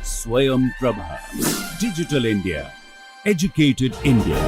Swayam Prabha. Digital India. Educated India.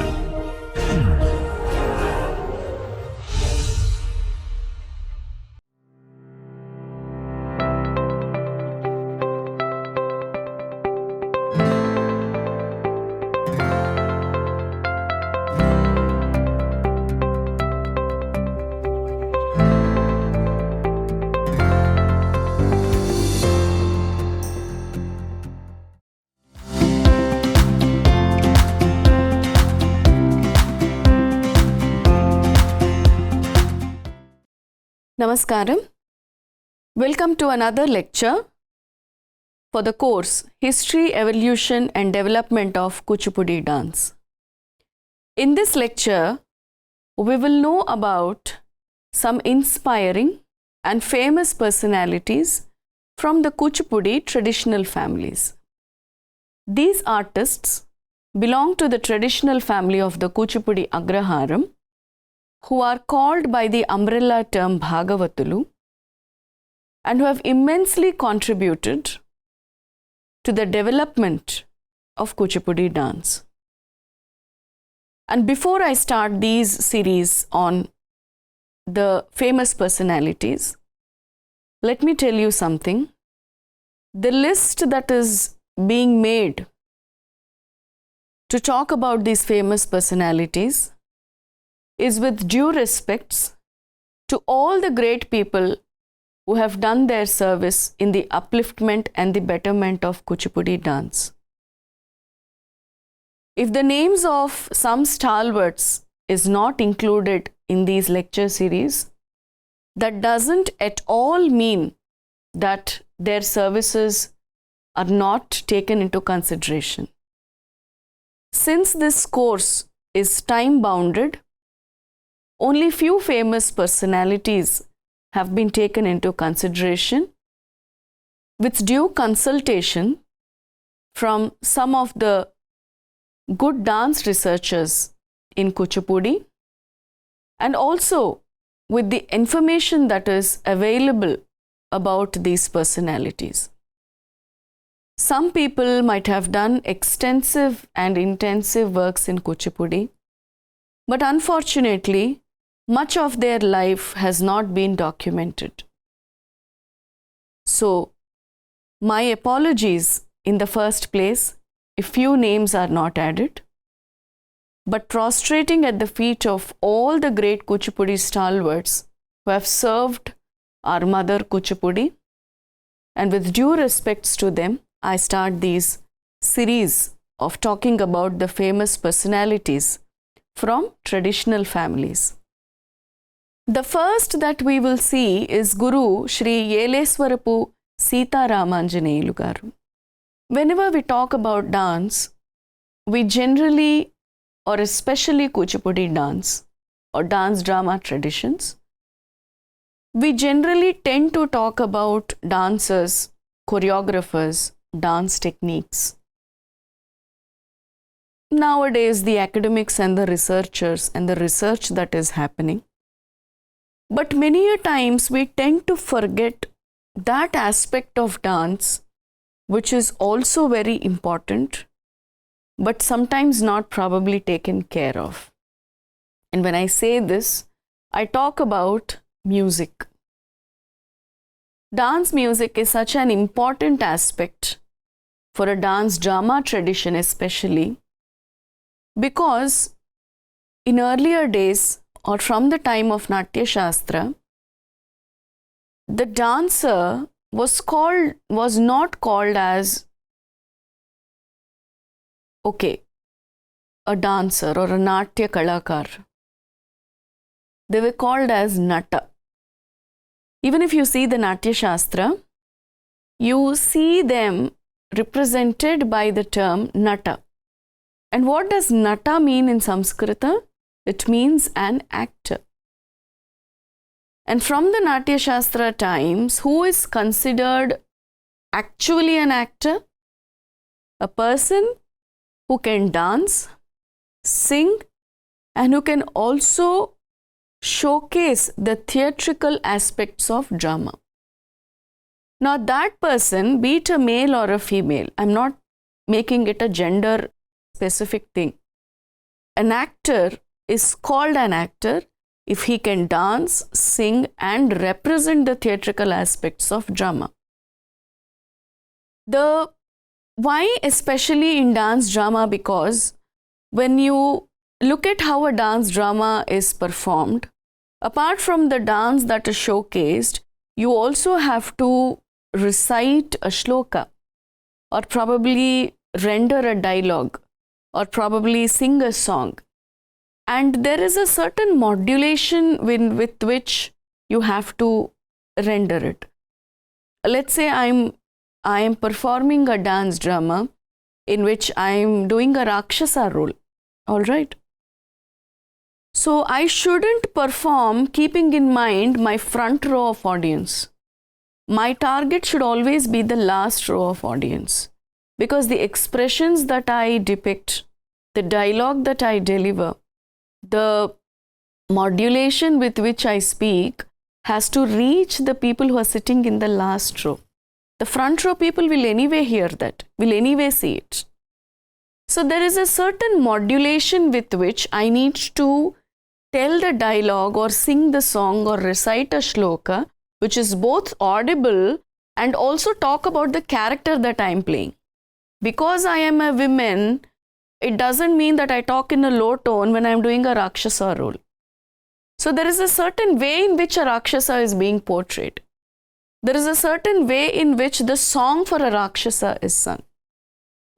Namaskaram. Welcome to another lecture for the course History, Evolution and Development of Kuchipudi Dance. In this lecture, we will know about some inspiring and famous personalities from the Kuchipudi traditional families. These artists belong to the traditional family of the Kuchipudi Agraharam, who are called by the umbrella term Bhagavatulu, and who have immensely contributed to the development of Kuchipudi dance. And before I start these series on the famous personalities, let me tell you something. The list that is being made to talk about these famous personalities is with due respects to all the great people who have done their service in the upliftment and the betterment of Kuchipudi dance. If the names of some stalwarts is not included in these lecture series, that doesn't at all mean that their services are not taken into consideration. Since this course is time bounded, only few famous personalities have been taken into consideration with due consultation from some of the good dance researchers in Kuchipudi, and also with the information that is available about these personalities. Some people might have done extensive and intensive works in Kuchipudi, but unfortunately, much of their life has not been documented. So, my apologies in the first place if few names are not added, but prostrating at the feet of all the great Kuchipudi stalwarts who have served our mother Kuchipudi, and with due respects to them, I start these series of talking about the famous personalities from traditional families. The first that we will see is Guru Shri Yeleswarapu Sita Ramanjaneyulu Garu. Whenever we talk about dance, we generally, or especially Kuchipudi dance or dance drama traditions, we generally tend to talk about dancers, choreographers, dance techniques. Nowadays, the academics and the researchers and the research that is happening. But many a times we tend to forget that aspect of dance which is also very important, but sometimes not probably taken care of. And when I say this, I talk about music. Dance music is such an important aspect for a dance drama tradition especially, because in earlier days or from the time of Natya Shastra, the dancer was not called as a dancer or a Natya Kalakar. They were called as Nata. Even if you see the Natya Shastra, you see them represented by the term Nata. And what does Nata mean in Sanskrita? It means an actor. And from the Natya Shastra times, who is considered actually an actor? A person who can dance, sing, and who can also showcase the theatrical aspects of drama. Now that person, be it a male or a female, I'm not making it a gender specific thing. An actor is called an actor if he can dance, sing, and represent the theatrical aspects of drama. Why especially in dance drama? Because when you look at how a dance drama is performed, apart from the dance that is showcased, you also have to recite a shloka, or probably render a dialogue, or probably sing a song. And there is a certain modulation with which you have to render it. Let's say I am performing a dance drama in which I am doing a Rakshasa role. All right. So I shouldn't perform keeping in mind my front row of audience. My target should always be the last row of audience, because the expressions that I depict, the dialogue that I deliver, the modulation with which I speak has to reach the people who are sitting in the last row. The front row people will anyway hear that, will anyway see it. So there is a certain modulation with which I need to tell the dialogue or sing the song or recite a shloka, which is both audible and also talk about the character that I am playing. Because I am a woman, it doesn't mean that I talk in a low tone when I am doing a Rakshasa role. So there is a certain way in which a Rakshasa is being portrayed. There is a certain way in which the song for a Rakshasa is sung.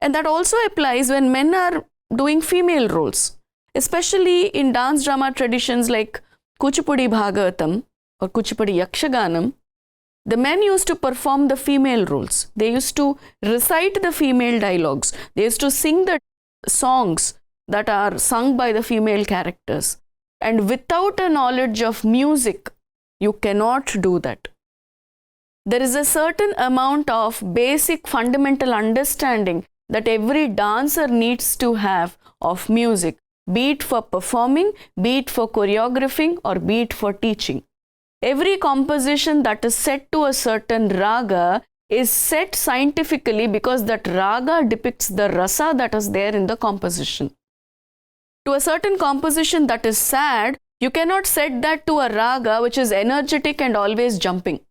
And that also applies when men are doing female roles, especially in dance drama traditions like Kuchipudi Bhagavatam or Kuchipudi Yakshaganam. The men used to perform the female roles. They used to recite the female dialogues. They used to sing the songs that are sung by the female characters. And without a knowledge of music, you cannot do that. There is a certain amount of basic fundamental understanding that every dancer needs to have of music, be it for performing, be it for choreographing, or be it for teaching. Every composition that is set to a certain raga is set scientifically because that raga depicts the rasa that is there in the composition. To a certain composition that is sad, you cannot set that to a raga which is energetic and always jumping.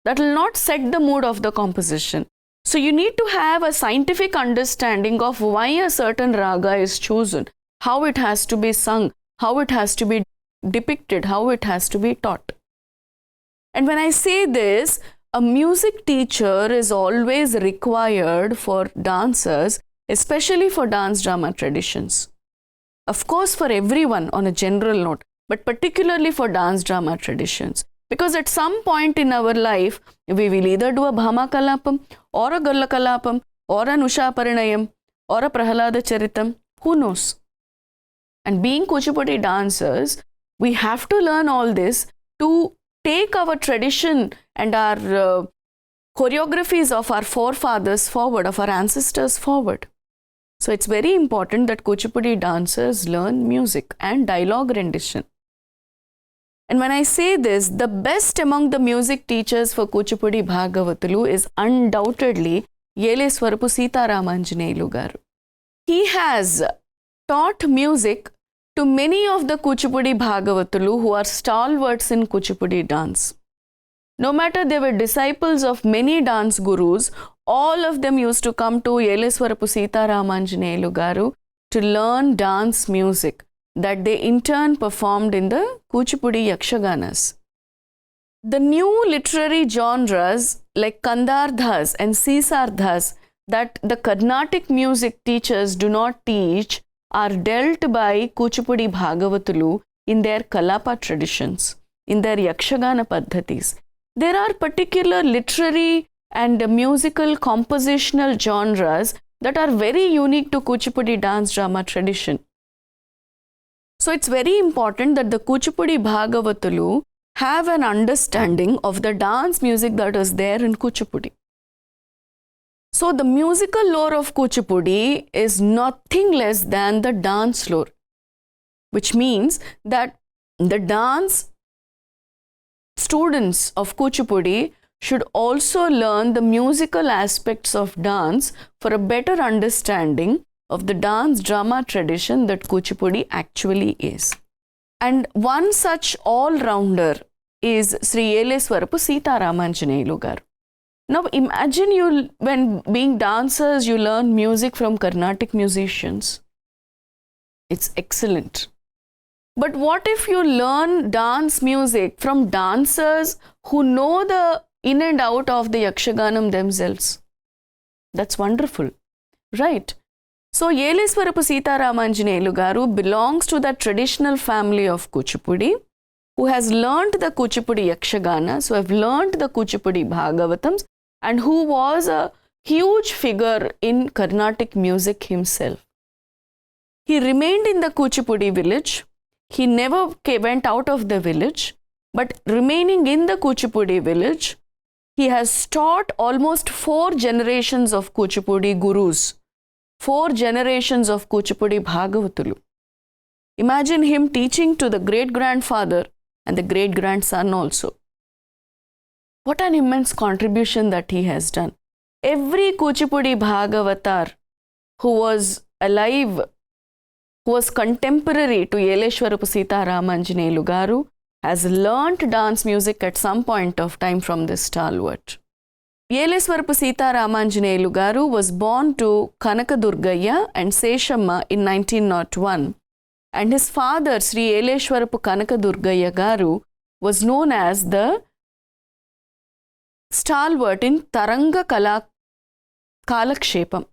That will not set the mood of the composition. So you need to have a scientific understanding of why a certain raga is chosen, how it has to be sung, how it has to be depicted, how it has to be taught. And when I say this, a music teacher is always required for dancers, especially for dance drama traditions. Of course, for everyone on a general note, but particularly for dance drama traditions. Because at some point in our life, we will either do a Bhama Kalapam, or a Galla Kalapam, or an Usha Parinayam, or a Prahalada Charitam, who knows? And being Kuchipudi dancers, we have to learn all this to take our tradition and our choreographies of our forefathers forward, of our ancestors forward. So it's very important that Kuchipudi dancers learn music and dialogue rendition. And when I say this, the best among the music teachers for Kuchipudi Bhagavatalu is undoubtedly Yeleswarapu Sitaramanjaneyulu garu. He has taught music to many of the Kuchipudi Bhagavatalu who are stalwarts in Kuchipudi dance. No matter they were disciples of many dance gurus, all of them used to come to Yeleswarapu Sitaramanjaneyulu garu to learn dance music that they in turn performed in the Kuchipudi Yakshaganas. The new literary genres like Kandardhas and Sisardhas that the Carnatic music teachers do not teach are dealt by Kuchipudi Bhagavatalu in their Kalapa traditions, in their Yakshagana Paddhatis. There are particular literary and musical compositional genres that are very unique to Kuchipudi dance drama tradition. So it's very important that the Kuchipudi Bhagavatalu have an understanding of the dance music that is there in Kuchipudi. So the musical lore of Kuchipudi is nothing less than the dance lore, which means that the dance students of Kuchipudi should also learn the musical aspects of dance for a better understanding of the dance drama tradition that Kuchipudi actually is. And one such all-rounder is Sri Yeleswarapu Sitaramanjaneyulu garu. Now imagine you, when being dancers, you learn music from Carnatic musicians. It's excellent. But what if you learn dance music from dancers who know the in and out of the Yakshaganam themselves? That's wonderful, right? So Yeleswarapu Sitaramanjaneyulu garu belongs to the traditional family of Kuchipudi, who has learnt the Kuchipudi Yakshaganas, who have learnt the Kuchipudi Bhagavatams, and who was a huge figure in Carnatic music himself. He remained in the Kuchipudi village. He never went out of the village, but remaining in the Kuchipudi village, he has taught almost 4 generations of Kuchipudi gurus, 4 generations of Kuchipudi Bhagavatulu. Imagine him teaching to the great-grandfather and the great-grandson also. What an immense contribution that he has done. Every Kuchipudi Bhagavatar who was alive, who was contemporary to Yeleswarapu Sitaramanjaneyulu garu, has learnt dance music at some point of time from this stalwart. Yeleswarapu Sitaramanjaneyulu garu was born to Kanakadurgayya and Seshamma in 1901, and his father, Sri Yeleswarapu Kanakadurgayya garu, was known as the stalwart in Taranga Kalakshepam.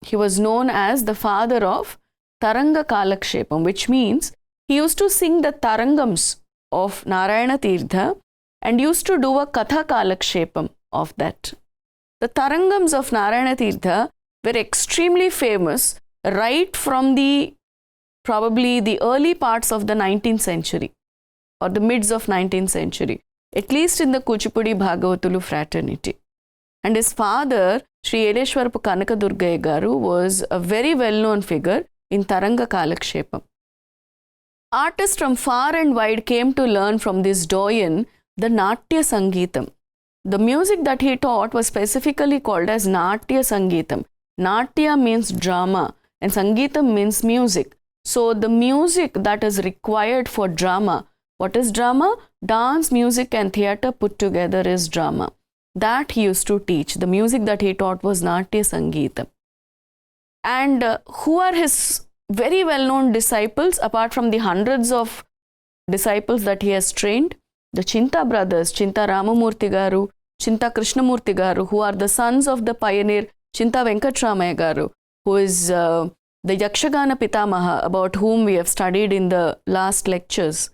He was known as the father of Taranga Kalakshepam, which means he used to sing the Tarangams of Narayana Tirtha and used to do a Katha Kalakshepam of that. The Tarangams of Narayana Tirtha were extremely famous right from probably the early parts of the 19th century or the mids of 19th century, at least in the Kuchipudi Bhagavatulu fraternity. And his father, Sri Yeleswarapu Kanakadurgayya garu, was a very well-known figure in Taranga Kalakshepam. Artists from far and wide came to learn from this doyen the Natya Sangeetam. The music that he taught was specifically called as Natya Sangeetam. Natya means drama and Sangeetam means music. So the music that is required for drama, what is drama? Dance, music and theatre put together is drama. That he used to teach. The music that he taught was Natya Sangeetam. And who are his very well-known disciples apart from the hundreds of disciples that he has trained? The Chinta brothers, Chinta Ramamurthy garu, Chinta Krishnamurthy garu, who are the sons of the pioneer Chinta Venkatramaya garu, who is the Yakshagana Pitamaha, about whom we have studied in the last lectures.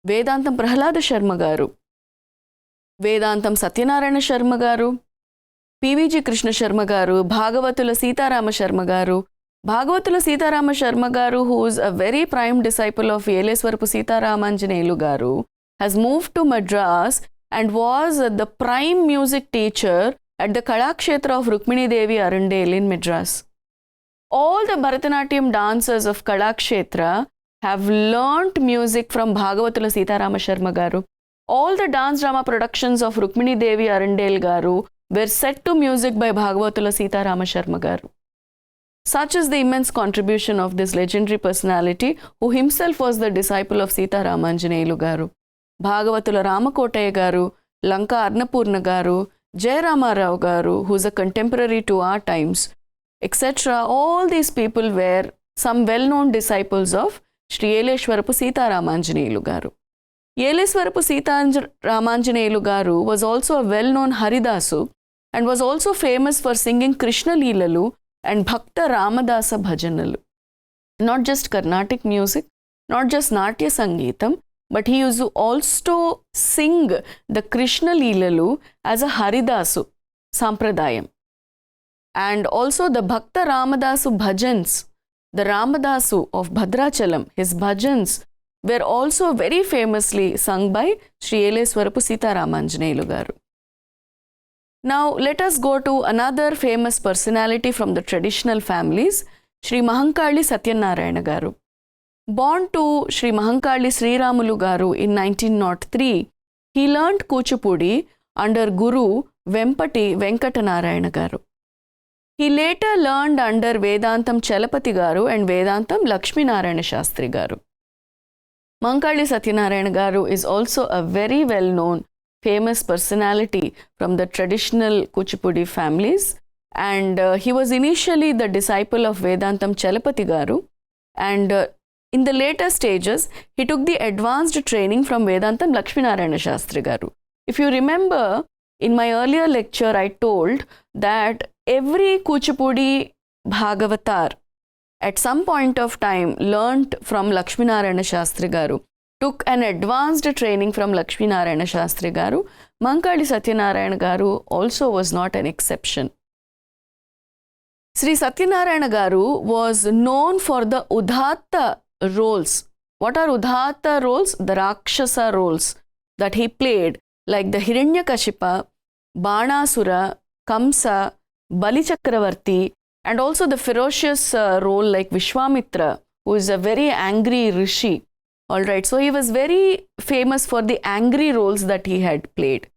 Vedantam Prahlada Sharma garu, Vedantam Satyanarayana Sharma garu, PVG Krishna Sharma garu, Bhagavatula Sitarama Sharma garu, Bhagavatula Sitarama Sharma garu, who is a very prime disciple of Yeleswarapu Sitaramanjaneyulu garu, has moved to Madras and was the prime music teacher at the Kalakshetra of Rukmini Devi Arundel in Madras. All the Bharatanatyam dancers of Kalakshetra have learnt music from Bhagavatula Sitarama Sharma garu. All the dance drama productions of Rukmini Devi Arundel garu were set to music by Bhagavatula Sitarama Sharma garu. Such is the immense contribution of this legendary personality, who himself was the disciple of Sitaramanjaneyulu garu. Bhagavatula Ramakotaya garu, Lanka Arnapurna garu, Jayarama Rao garu, who is a contemporary to our times, etc. All these people were some well-known disciples of Sri Yeleswarapu Sitaramanjaneyulu garu. Yeleswarapu Sitaramanjaneyulu garu was also a well-known Haridasu and was also famous for singing Krishna Leelalu and Bhakta Ramadasa Bhajanalu. Not just Carnatic music, not just Natya Sangeetam, but he used to also sing the Krishna Leelalu as a Haridasu Sampradayam. And also the Bhakta Ramadasu Bhajans, the Ramadasu of Bhadrachalam, his bhajans were also very famously sung by Sri Yeleswarapu Sitaramanjaneyulu garu. Now let us go to another famous personality from the traditional families, Sri Mahankali Satyanarayana garu. Born to Sri Mahankali Sri Ramulu garu in 1903, he learnt Kuchipudi under Guru Vempati Venkatanarayana garu. He later learned under Vedantam Chalapati garu and Vedantam Lakshmi Narayana Shastri garu. Mahankali Satyanarayana garu is also a very well known famous personality from the traditional Kuchipudi families, and he was initially the disciple of Vedantam Chalapati garu, and in the later stages he took the advanced training from Vedantam Lakshmi Narayana Shastri garu. If you remember, in my earlier lecture I told that every Kuchipudi Bhagavatar at some point of time learnt from Lakshmi Narayana Shastri garu, took an advanced training from Lakshmi Narayana Shastri garu. Mahankali Satyanarayana garu also was not an exception. Sri Satyanarayana garu was known for the Udatta roles. What are Udatta roles? The Rakshasa roles that he played, like the Hiranyakashipa, Banasura, Kamsa, Bali Chakravarti, and also the ferocious role like Vishwamitra, who is a very angry rishi. Alright, so he was very famous for the angry roles that he had played.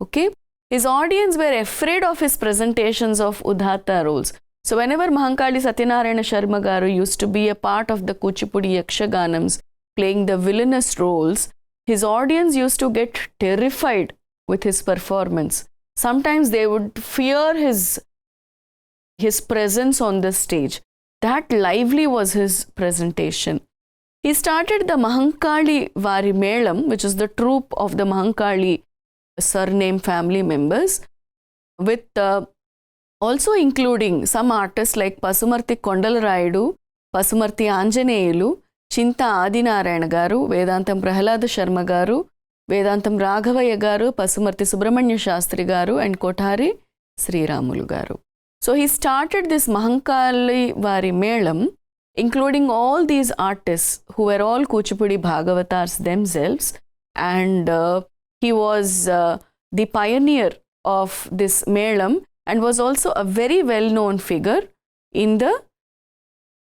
Okay, his audience were afraid of his presentations of Udatta roles. So whenever Mahankali Satyanarayana Sharma garu used to be a part of the Kuchipudi Yakshaganams playing the villainous roles, his audience used to get terrified with his performance. Sometimes they would fear his presence on the stage. That lively was his presentation. He started the Mahankali Vari Melam, which is the troupe of the Mahankali surname family members, with also including some artists like Pasumarti Kondalarayudu, Pasumarti Anjaneyulu, Chinta Adinarayana garu, Vedantam Prahalada Sharma garu, Vedantam Raghavaya garu, Pasumarti Subramanya Shastri garu, and Kothari Sriramulu garu. So he started this Mahankali Vari Melam, including all these artists who were all Kuchipudi Bhagavatars themselves, and he was the pioneer of this Melam and was also a very well-known figure in the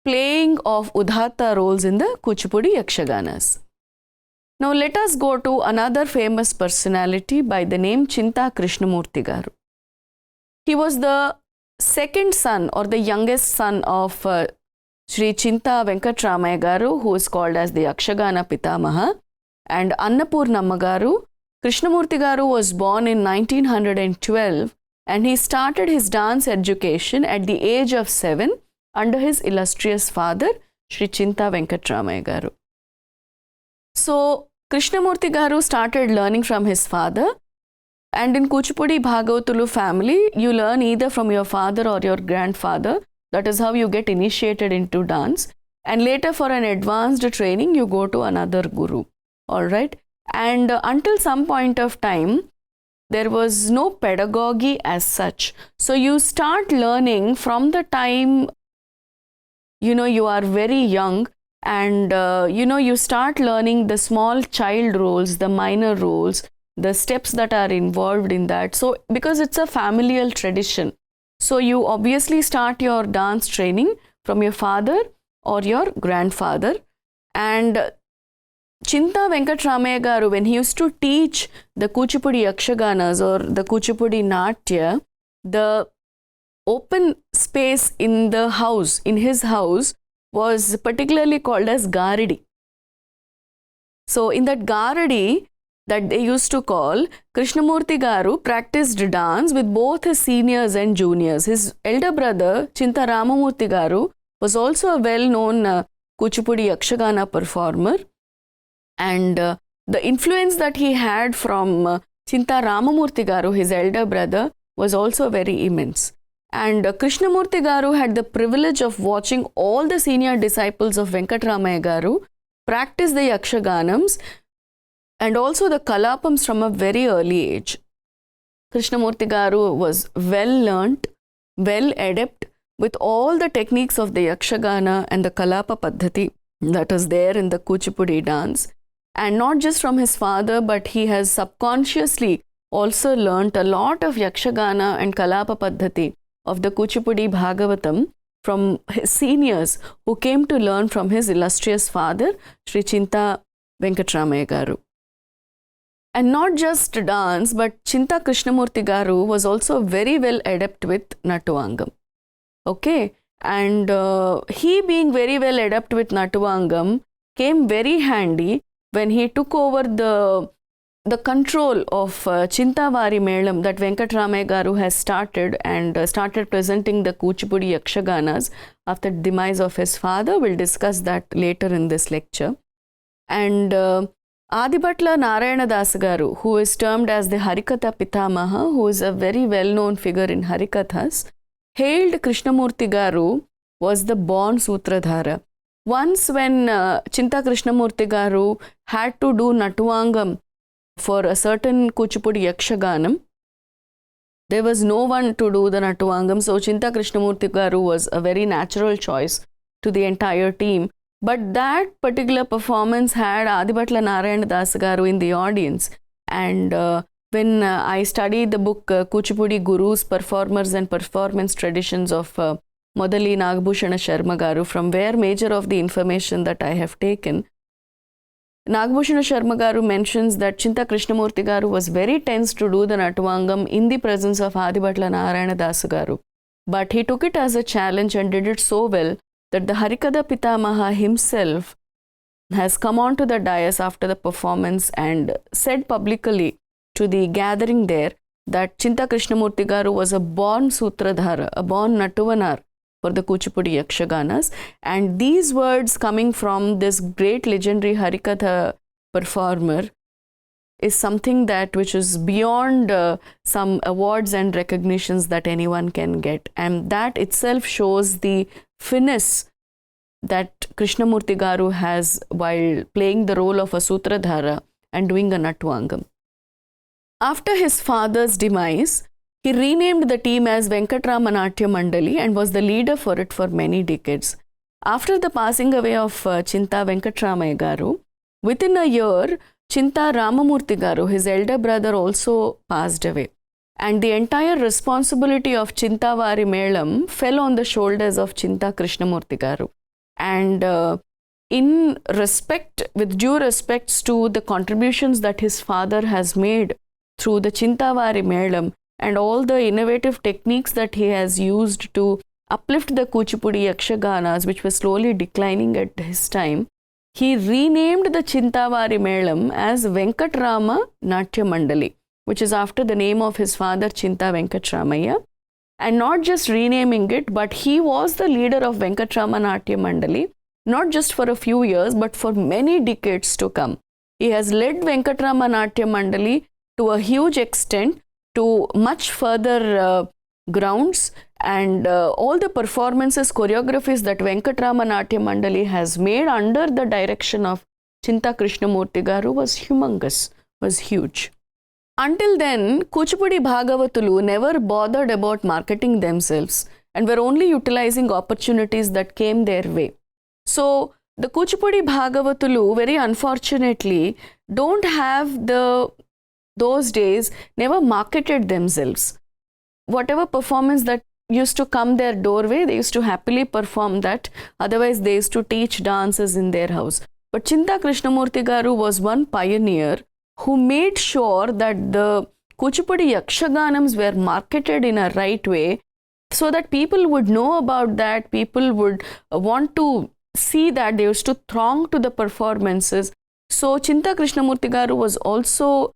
playing of Udatta roles in the Kuchipudi Yakshaganas. Now let us go to another famous personality by the name Chinta Krishnamurti garu. He was the second son or the youngest son of Sri Chinta Venkatramaya garu, who is called as the Yakshagana Pitamaha, and Annapurnamma garu. Krishnamurti garu was born in 1912, and he started his dance education at the age of 7 under his illustrious father, Sri Chinta Venkatramaya garu. So Krishnamurti garu started learning from his father, and in Kuchipudi Bhagavatulu family, you learn either from your father or your grandfather. That is how you get initiated into dance, and later for an advanced training you go to another guru. Alright, and until some point of time there was no pedagogy as such. So you start learning from the time you are very young, and you start learning the small child roles, the minor roles, the steps that are involved in that. So because it's a familial tradition, so you obviously start your dance training from your father or your grandfather. And Chinta Venkatramaya garu, when he used to teach the Kuchipudi Yakshaganas or the Kuchipudi Natya, the open space in the house, in his house, was particularly called as Garidi. So in that Garidi that they used to call, Krishnamurti garu practiced dance with both his seniors and juniors. His elder brother Chinta Ramamurti garu was also a well-known Kuchipudi Yakshagana performer, and the influence that he had from Chinta Ramamurti garu, his elder brother, was also very immense. And Krishnamurti garu had the privilege of watching all the senior disciples of Venkatramaya garu practice the Yakshaganams and also the Kalapams from a very early age. Krishnamurti garu was well learnt, well adept with all the techniques of the Yakshagana and the Kalapa Paddhati that is there in the Kuchipudi dance. And not just from his father, but he has subconsciously also learnt a lot of Yakshagana and Kalapa Paddhati of the Kuchipudi Bhagavatam from his seniors who came to learn from his illustrious father, Sri Chinta Venkatramaya garu. And not just dance, but Chinta Krishnamurti Garu was also very well adept with Natuvangam. Okay, and he being very well adept with Natuvangam came very handy when he took over the control of Chintavari Melam that Venkatramaya Garu has started and started presenting the Kuchipudi Yakshaganas after the demise of his father. We'll discuss that later in this lecture. And Adibhatla Narayana Das Garu, who is termed as the Harikatha Pitamaha, who is a very well-known figure in Harikathas, hailed Krishnamurti Garu was the born Sutradhara. Once when Chinta Krishnamurti Garu had to do Natuvangam for a certain Kuchipudi Yakshaganam, there was no one to do the Natuvangam, so Chinta Krishnamurti Garu was a very natural choice to the entire team. But that particular performance had Adibhatla Narayana Das Garu in the audience. And when I studied the book Kuchipudi Gurus, Performers and Performance Traditions of Modali Nagbhushana Sharma Garu, from where major of the information that I have taken, Nagbhushana Sharma Garu mentions that Chinta Krishnamurti Garu was very tense to do the Natuvangam in the presence of Adibhatla Narayana Das Garu. But he took it as a challenge and did it so well that the Harikatha Pitamaha himself has come onto the dais after the performance and said publicly to the gathering there that Chinta Krishnamurti Garu was a born Sutradhara, a born Natuvanar for the Kuchipudi Yakshaganas. And these words coming from this great legendary Harikatha performer is something that which is beyond some awards and recognitions that anyone can get. And that itself shows the finesse that Krishnamurti Garu has while playing the role of a Sutradhara and doing a Natuvangam. After his father's demise, he renamed the team as Venkatrama Natya Mandali and was the leader for it for many decades. After the passing away of Chinta Venkatramaya Garu, within a year, Chinta Ramamurti Garu, his elder brother, also passed away. And the entire responsibility of Chintavari Melam fell on the shoulders of Chinta Krishnamurti Garu. And in respect, with due respects to the contributions that his father has made through the Chintavari Melam and all the innovative techniques that he has used to uplift the Kuchipudi Yakshaganas, which were slowly declining at his time, he renamed the Chintavari Melam as Venkatrama Natya Mandali, which is after the name of his father Chinta Venkatramaya. And not just renaming it, but he was the leader of Venkatrama Natya Mandali, not just for a few years, but for many decades to come. He has led Venkatrama Natya Mandali to a huge extent, to much further grounds, and all the performances, choreographies that Venkatrama Natya Mandali has made under the direction of Chinta Krishnamurti Garu was humongous, was huge. Until then, Kuchipudi Bhagavatulu never bothered about marketing themselves and were only utilizing opportunities that came their way. So, the Kuchipudi Bhagavatulu, very unfortunately, don't have those days, never marketed themselves. Whatever performance that used to come their doorway, they used to happily perform that. Otherwise, they used to teach dances in their house. But Chinta Krishnamurti Garu was one pioneer who made sure that the Kuchipudi Yakshaganams were marketed in a right way so that people would know about that, people would want to see that, they used to throng to the performances. So Chinta Krishnamurti Garu was also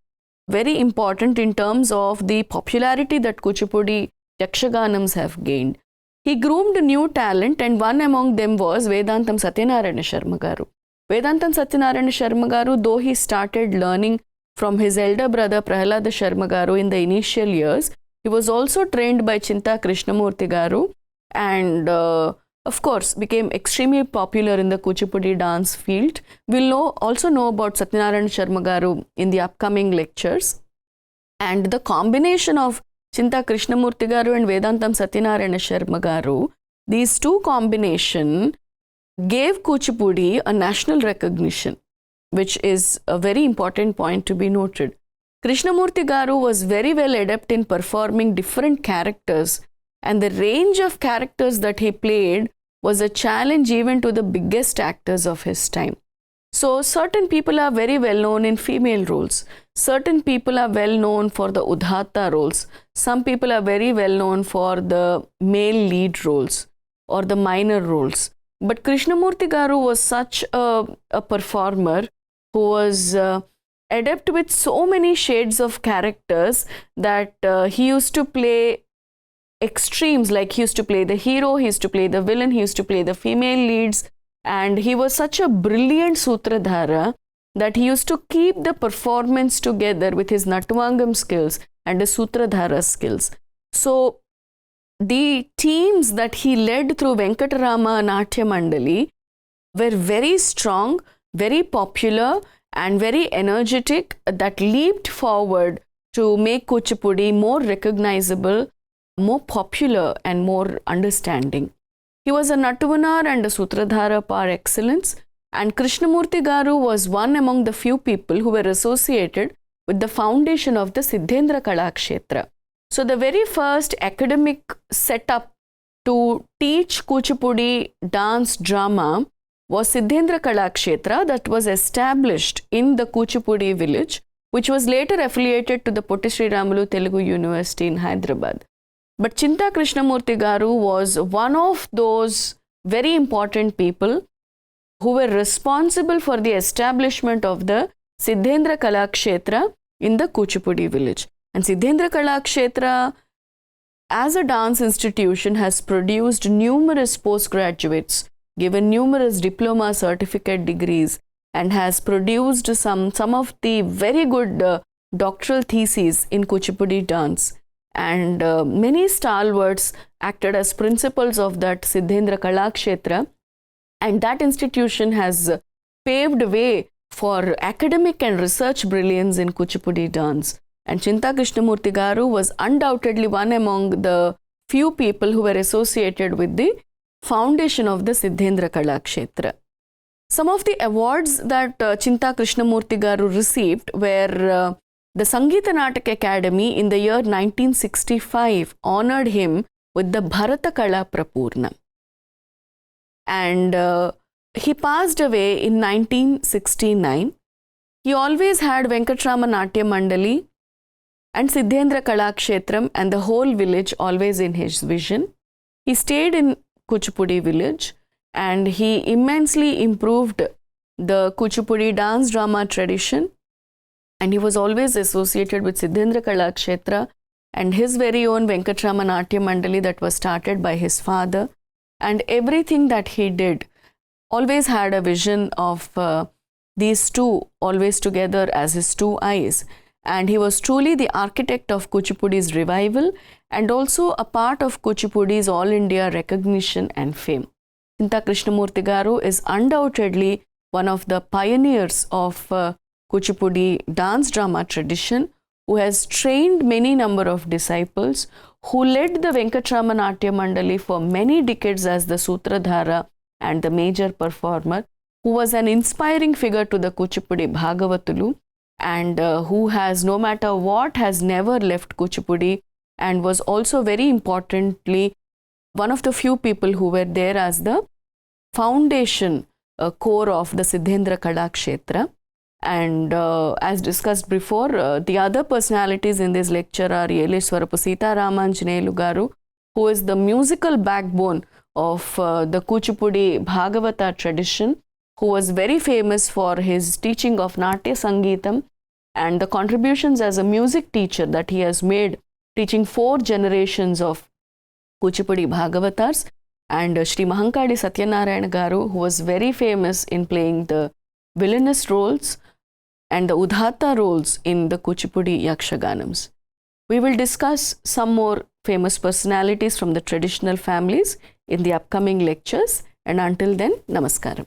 very important in terms of the popularity that Kuchipudi Yakshaganams have gained. He groomed new talent, and one among them was Vedantam Satyanarayana Sharma Garu. Vedantam Satyanarayana Sharma Garu, though he started learning from his elder brother Prahalada Sharma Garu in the initial years, he was also trained by Chinta Krishnamurti Garu and of course became extremely popular in the Kuchipudi dance field. We'll also know about Satyanarayana Sharma Garu in the upcoming lectures. And the combination of Chinta Krishnamurti Garu and Vedantam Satyanarayana Sharma Garu, these two combination gave Kuchipudi a national recognition, which is a very important point to be noted. Krishnamurti Garu was very well adept in performing different characters, and the range of characters that he played was a challenge even to the biggest actors of his time. So certain people are very well known in female roles. Certain people are well known for the udhata roles. Some people are very well known for the male lead roles or the minor roles. But Krishnamurti Garu was such a performer who was adept with so many shades of characters that he used to play extremes, like he used to play the hero, he used to play the villain, he used to play the female leads, and he was such a brilliant sutradhara that he used to keep the performance together with his Natvangam skills and his sutradhara skills. So the teams that he led through Venkatarama Natya Mandali were very strong, very popular and very energetic, that leaped forward to make Kuchipudi more recognizable, more popular and more understanding. He was a Nattuvanar and a Sutradhara par excellence, and Krishnamurti Garu was one among the few people who were associated with the foundation of the Siddhendra Kalakshetra. So the very first academic setup to teach Kuchipudi dance drama was Siddhendra Kalakshetra, that was established in the Kuchipudi village, which was later affiliated to the Potti Sriramulu Telugu University in Hyderabad. But Chinta Krishnamurti Garu was one of those very important people who were responsible for the establishment of the Siddhendra Kalakshetra in the Kuchipudi village. And Siddhendra Kalakshetra as a dance institution has produced numerous postgraduates, given numerous diploma certificate degrees, and has produced some of the very good doctoral theses in Kuchipudi dance. And many stalwarts acted as principals of that Siddhendra Kalakshetra, and that institution has paved way for academic and research brilliance in Kuchipudi dance. And Chinta Krishnamurti Garu was undoubtedly one among the few people who were associated with the foundation of the Siddhendra Kalakshetra. Some of the awards that Chinta Krishnamurti Garu received were the Sangeeta Natak Academy in the year 1965 honored him with the Bharata Kala Prapurna. And he passed away in 1969. He always had Venkatarama Natya Mandali and Siddhendra Kalakshetram and the whole village always in his vision. He stayed in Kuchipudi village and he immensely improved the Kuchipudi dance drama tradition, and he was always associated with Siddhendra Kalakshetra and his very own Venkatarama Natya Mandali that was started by his father, and everything that he did always had a vision of these two always together as his two eyes. And he was truly the architect of Kuchipudi's revival and also a part of Kuchipudi's All India recognition and fame. Chinta Krishnamurti Garu is undoubtedly one of the pioneers of Kuchipudi dance drama tradition, who has trained many number of disciples, who led the Venkatarama Natya Mandali for many decades as the Sutradhara and the major performer, who was an inspiring figure to the Kuchipudi Bhagavatulu, and who has, no matter what, has never left Kuchipudi, and was also very importantly one of the few people who were there as the foundation core of the Siddhendra Kalakshetra. And as discussed before, the other personalities in this lecture are Yeleshwarapu Sitaramanjaneyulu Garu, who is the musical backbone of the Kuchipudi Bhagavata tradition, who was very famous for his teaching of Natya Sangeetam and the contributions as a music teacher that he has made, teaching 4 generations of Kuchipudi Bhagavatars, and Shri Mahankadi Satyanarayana Garu, who was very famous in playing the villainous roles and the Udhata roles in the Kuchipudi Yakshaganams. We will discuss some more famous personalities from the traditional families in the upcoming lectures, and until then, Namaskaram.